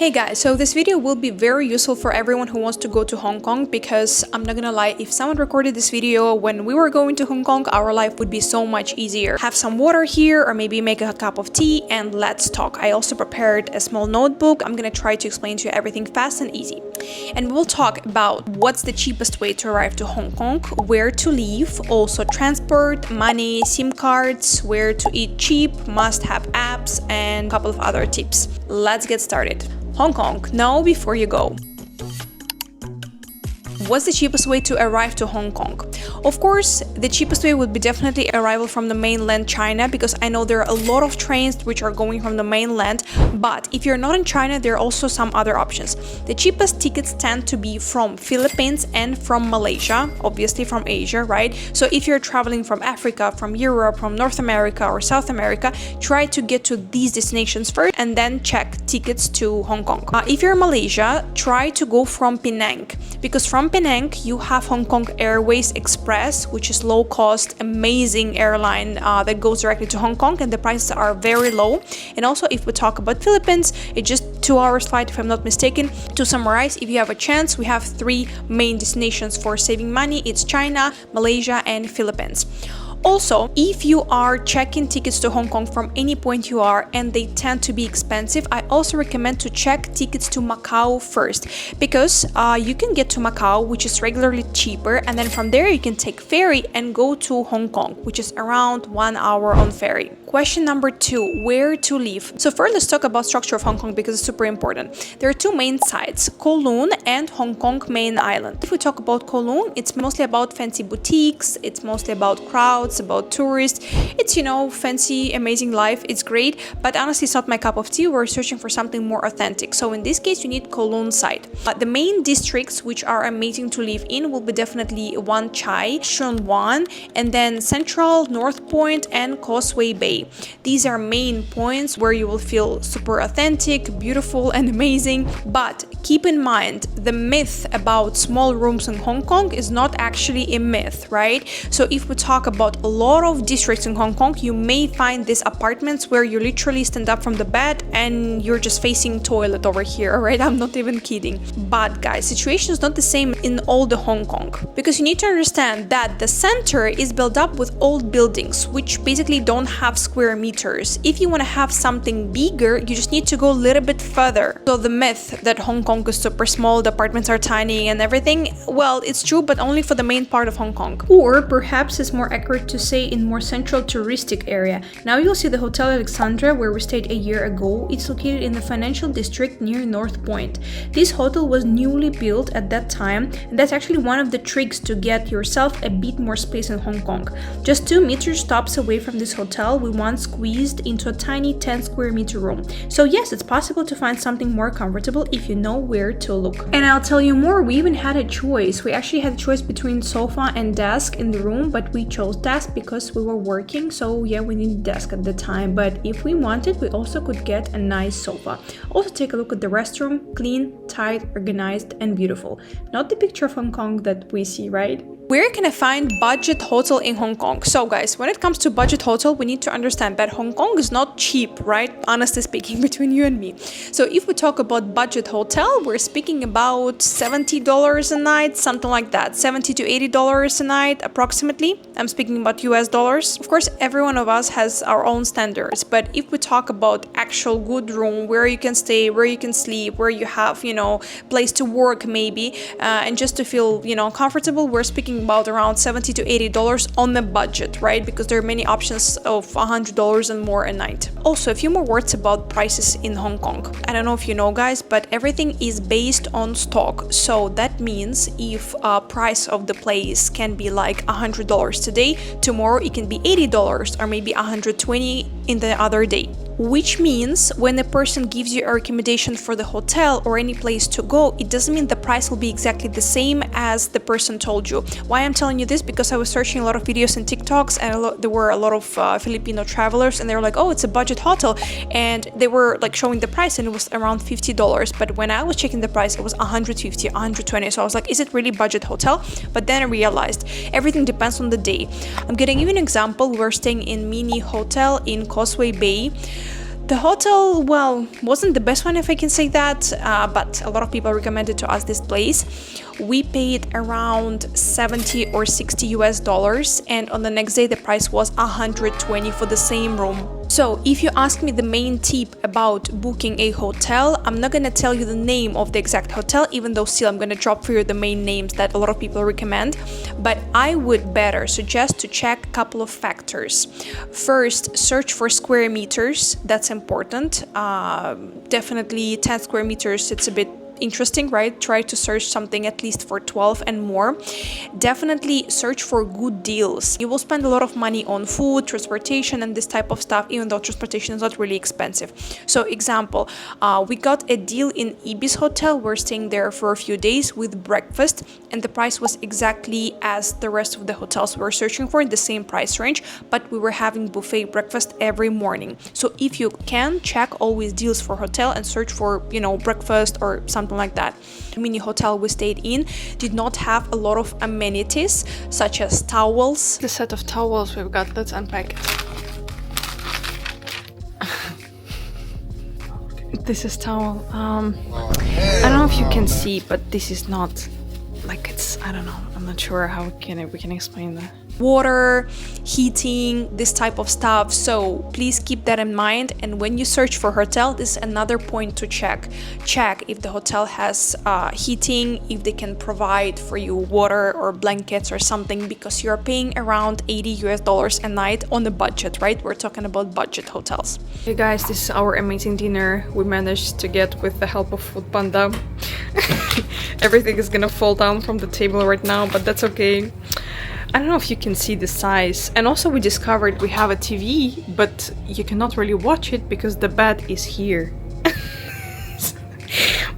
Hey guys, so this video will be very useful for everyone who wants to go to Hong Kong because I'm not gonna lie, if someone recorded this video when we were going to Hong Kong, our life would be so much easier. Have some water here or maybe make a cup of tea and let's talk. I also prepared a small notebook. I'm gonna try to explain to you everything fast and easy. And we'll talk about what's the cheapest way to arrive to Hong Kong, where to live, also transport, money, SIM cards, where to eat cheap, must-have apps, and a couple of other tips. Let's get started. Hong Kong, know before you go. What's the cheapest way to arrive to Hong Kong? Of course, the cheapest way would be definitely arrival from the mainland China, because I know there are a lot of trains which are going from the mainland, but if you're not in China, there are also some other options. The cheapest tickets tend to be from Philippines and from Malaysia, obviously from Asia, right? So if you're traveling from Africa, from Europe, from North America or South America, try to get to these destinations first and then check tickets to Hong Kong. If you're in Malaysia, try to go from Penang, because from Penang you have Hong Kong Airways Express, which is low cost, amazing airline that goes directly to Hong Kong, and the prices are very low. And also, if we talk about Philippines, it's just 2 hours flight if I'm not mistaken. To summarize, if you have a chance, we have 3 main destinations for saving money. It's China, Malaysia and Philippines. Also, if you are checking tickets to Hong Kong from any point you are and they tend to be expensive, I also recommend to check tickets to Macau first, because you can get to Macau, which is regularly cheaper, and then from there you can take ferry and go to Hong Kong, which is around 1 hour on ferry. Question number 2, where to live? So first, let's talk about structure of Hong Kong because it's super important. There are 2 main sites, Kowloon and Hong Kong Main Island. If we talk about Kowloon, it's mostly about fancy boutiques, it's mostly about crowds, about tourists. It's, you know, fancy, amazing life. It's great, but honestly, it's not my cup of tea. We're searching for something more authentic. So in this case, you need Kowloon site. The main districts which are amazing to live in will be definitely Wan Chai, Sheung Wan, and then Central, North Point, and Causeway Bay. These are main points where you will feel super authentic, beautiful, and amazing. But keep in mind, the myth about small rooms in Hong Kong is not actually a myth, right? So if we talk about a lot of districts in Hong Kong, you may find these apartments where you literally stand up from the bed and you're just facing toilet over here, right? I'm not even kidding. But guys, situation is not the same in all the Hong Kong, because you need to understand that the center is built up with old buildings which basically don't have square meters. If you want to have something bigger, you just need to go a little bit further. So the myth that Hong Kong is super small, the apartments are tiny and everything, well, it's true, but only for the main part of Hong Kong. Or perhaps it's more accurate to say in more central touristic area. Now you'll see the Hotel Alexandra, where we stayed a year ago. It's located in the financial district near North Point. This hotel was newly built at that time, and that's actually one of the tricks to get yourself a bit more space in Hong Kong. Just 2 meter stops away from this hotel, we once squeezed into a tiny 10 square meter room. So yes, it's possible to find something more comfortable if you know where to look. And I'll tell you more, we even had a choice. We actually had a choice between sofa and desk in the room, but we chose desk because we were working, so yeah, we needed a desk at the time. But if we wanted, we also could get a nice sofa. Also take a look at the restroom, clean, tight, organized and beautiful. Not the picture of Hong Kong that we see, right? Where can I find budget hotel in Hong Kong? So guys, when it comes to budget hotel, we need to understand that Hong Kong is not cheap, right? Honestly speaking, between you and me. So if we talk about budget hotel, we're speaking about $70 a night, something like that. $70 to $80 a night, approximately. I'm speaking about US dollars. Of course, every one of us has our own standards, but if we talk about actual good room, where you can stay, where you can sleep, where you have, you know, place to work maybe, and just to feel, you know, comfortable, we're speaking about around $70 to $80 on the budget, right? Because there are many options of $100 and more a night. Also, a few more words about prices in Hong Kong. I don't know if you know, guys, but everything is based on stock. So that means if a price of the place can be like $100 today, tomorrow it can be $80 or maybe $120 in the other day. Which means when a person gives you a recommendation for the hotel or any place to go, it doesn't mean the price will be exactly the same as the person told you. Why I'm telling you this? Because I was searching a lot of videos and TikToks, and there were a lot of Filipino travelers, and they were like, oh, it's a budget hotel, and they were like showing the price and it was around $50. But when I was checking the price, it was $150, $120. So I was like, is it really budget hotel? But then I realized everything depends on the day. I'm getting you an example. We're staying in mini hotel in Causeway Bay. The hotel, well, wasn't the best one if I can say that, but a lot of people recommended to us this place. We paid around 70 or 60 US dollars, and on the next day the price was 120 for the same room. So if you ask me the main tip about booking a hotel, I'm not gonna tell you the name of the exact hotel, even though still I'm gonna drop for you the main names that a lot of people recommend, but I would better suggest to check a couple of factors. First, search for square meters, that's important. Definitely 10 square meters, it's a bit interesting, right? Try to search something at least for 12 and more. Definitely search for good deals. You will spend a lot of money on food, transportation, and this type of stuff, even though transportation is not really expensive. So example, we got a deal in Ibis Hotel. We're staying there for a few days with breakfast, and the price was exactly as the rest of the hotels we were searching for in the same price range, but we were having buffet breakfast every morning. So if you can, check always deals for hotel and search for, you know, breakfast or something like that. The mini hotel we stayed in did not have a lot of amenities such as towels. The set of towels we've got, let's unpack it. This is towel. I don't know if you can see, but this is not like it's, I don't know, I'm not sure how we can explain that. Water, heating, this type of stuff, so please keep that in mind. And when you search for hotel, this is another point to check if the hotel has heating, if they can provide for you water or blankets or something, because you're paying around 80 US dollars a night on a budget, right? We're talking about budget hotels. Hey guys, this is our amazing dinner we managed to get with the help of Food Panda. Everything is gonna fall down from the table right now, but that's okay. I don't know if you can see the size. And also we discovered we have a TV, but you cannot really watch it because the bed is here.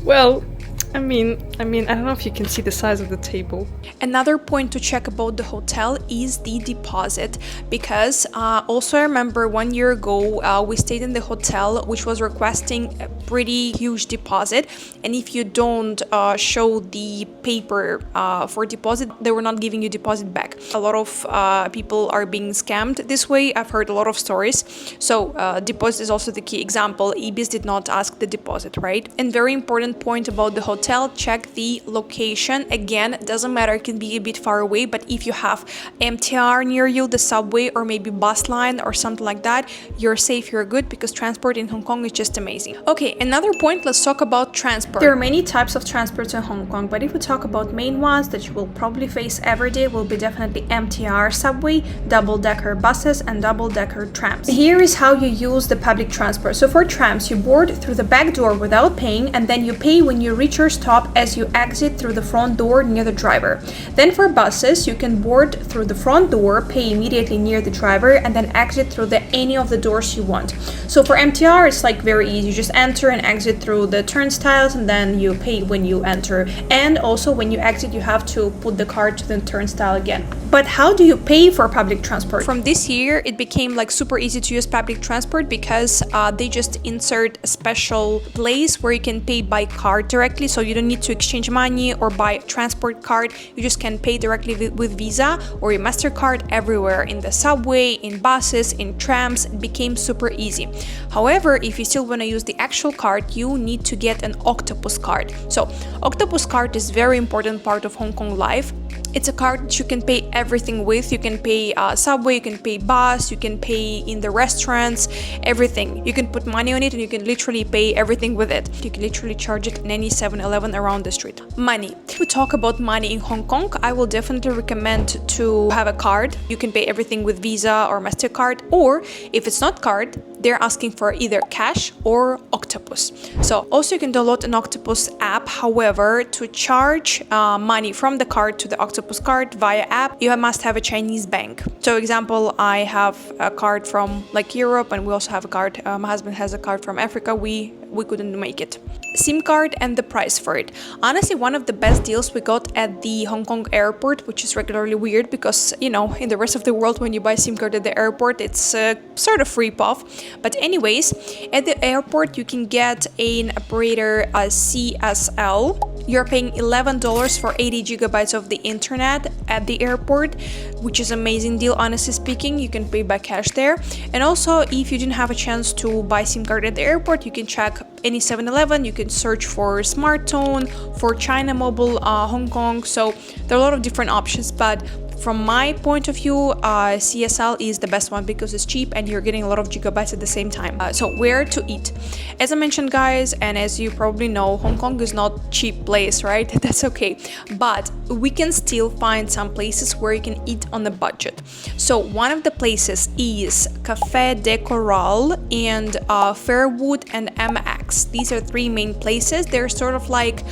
Well, I mean, I don't know if you can see the size of the table. Another point to check about the hotel is the deposit, because also I remember 1 year ago we stayed in the hotel which was requesting a pretty huge deposit, and if you don't show the paper for deposit, they were not giving you deposit back. A lot of people are being scammed this way. I've heard a lot of stories. So deposit is also the key. Example, Ibis did not ask the deposit, right? And very important point about the hotel, check the location. Again, it doesn't matter, it can be a bit far away, but if you have MTR near you, the subway or maybe bus line or something like that, you're safe, you're good, because transport in Hong Kong is just amazing. Okay, another point, let's talk about transport. There are many types of transports in Hong Kong, but if we talk about main ones that you will probably face every day, will be definitely MTR subway, double-decker buses, and double-decker trams. Here is how you use the public transport. So for trams, you board through the back door without paying, and then you pay when you reach your stop as you exit through the front door near the driver. Then for buses, you can board through the front door, pay immediately near the driver, and then exit through any of the doors you want. So for MTR, it's like very easy. You just enter and exit through the turnstiles, and then you pay when you enter. And also when you exit, you have to put the card to the turnstile again. But how do you pay for public transport? From this year, it became like super easy to use public transport because they just insert a special place where you can pay by card directly. So you don't need to exchange money or buy a transport card. You just can pay directly with Visa or your MasterCard everywhere, in the subway, in buses, in trams. It became super easy. However, if you still want to use the actual card, you need to get an Octopus card. So Octopus card is very important part of Hong Kong life. It's a card that you can pay everything with. You can pay subway, you can pay bus, you can pay in the restaurants, everything. You can put money on it and you can literally pay everything with it. You can literally charge it in any 7-Eleven around the street. Money. If we talk about money in Hong Kong, I will definitely recommend to have a card. You can pay everything with Visa or MasterCard, or if it's not card, they're asking for either cash or Octopus. So also you can download an Octopus app. However, to charge money from the card to the Octopus card via app, you must have a Chinese bank. So example, I have a card from like Europe, and we also have a card, my husband has a card from Africa. We we couldn't make it. SIM card and the price for it. Honestly, one of the best deals we got at the Hong Kong airport, which is regularly weird because, you know, in the rest of the world, when you buy SIM card at the airport, it's sort of rip off. But anyways, at the airport, you can get an operator CSL. You're paying $11 for 80 gigabytes of the internet at the airport, which is an amazing deal, honestly speaking. You can pay by cash there. And also, if you didn't have a chance to buy SIM card at the airport, you can check any 7-Eleven. You can search for Smart Tone, for China Mobile Hong Kong. So there are a lot of different options, but from my point of view, CSL is the best one because it's cheap and you're getting a lot of gigabytes at the same time. So where to eat? As I mentioned, guys, and as you probably know, Hong Kong is not a cheap place, right? That's okay. But we can still find some places where you can eat on a budget. So one of the places is Café de Coral and Fairwood and MX. These are three main places. They're sort of like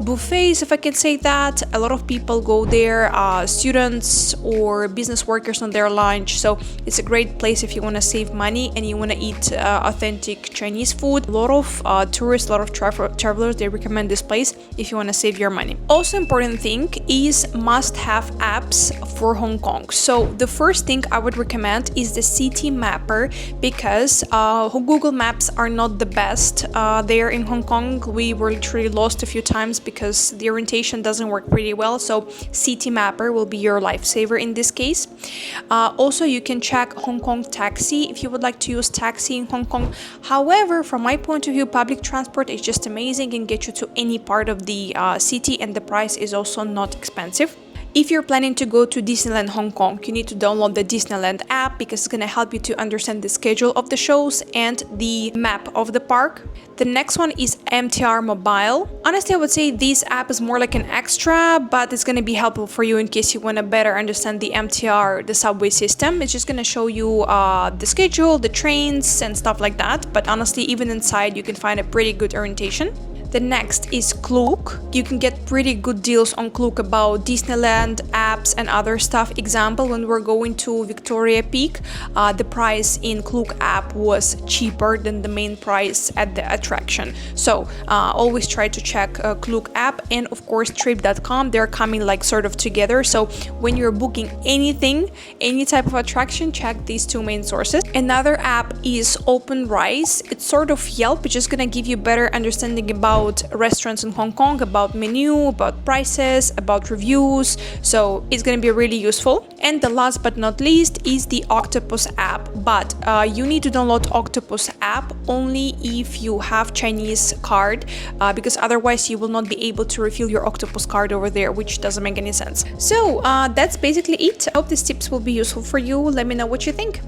buffets, if I can say that. A lot of people go there, students or business workers on their lunch. So it's a great place if you want to save money and you want to eat authentic Chinese food. A lot of tourists, a lot of travelers, they recommend this place if you want to save your money. Also important thing is must-have apps for Hong Kong. So the first thing I would recommend is the City Mapper because Google Maps are not the best there in Hong Kong. We were literally lost a few times because the orientation doesn't work pretty well. So City Mapper will be your lifesaver in this case. Also, you can check Hong Kong Taxi if you would like to use taxi in Hong Kong. However, from my point of view, public transport is just amazing and get you to any part of the city, and the price is also not expensive. If you're planning to go to Disneyland Hong Kong, you need to download the Disneyland app because it's going to help you to understand the schedule of the shows and the map of the park. The next one is MTR Mobile. Honestly, I would say this app is more like an extra, but it's going to be helpful for you in case you want to better understand the MTR, the subway system. It's just going to show you the schedule, the trains and stuff like that. But honestly, even inside, you can find a pretty good orientation. The next is Klook. You can get pretty good deals on Klook about Disneyland, apps and other stuff. Example, when we're going to Victoria Peak, the price in Klook app was cheaper than the main price at the attraction. So always try to check Klook app, and of course trip.com. They're coming like sort of together. So when you're booking anything, any type of attraction, check these two main sources. Another app is OpenRice. It's sort of Yelp. It's just gonna give you better understanding about restaurants in Hong Kong, about menu, about prices, about reviews. So it's going to be really useful. And the last but not least is the Octopus app. But you need to download Octopus app only if you have Chinese card, because otherwise you will not be able to refill your Octopus card over there, which doesn't make any sense. So that's basically it. I hope these tips will be useful for you. Let me know what you think.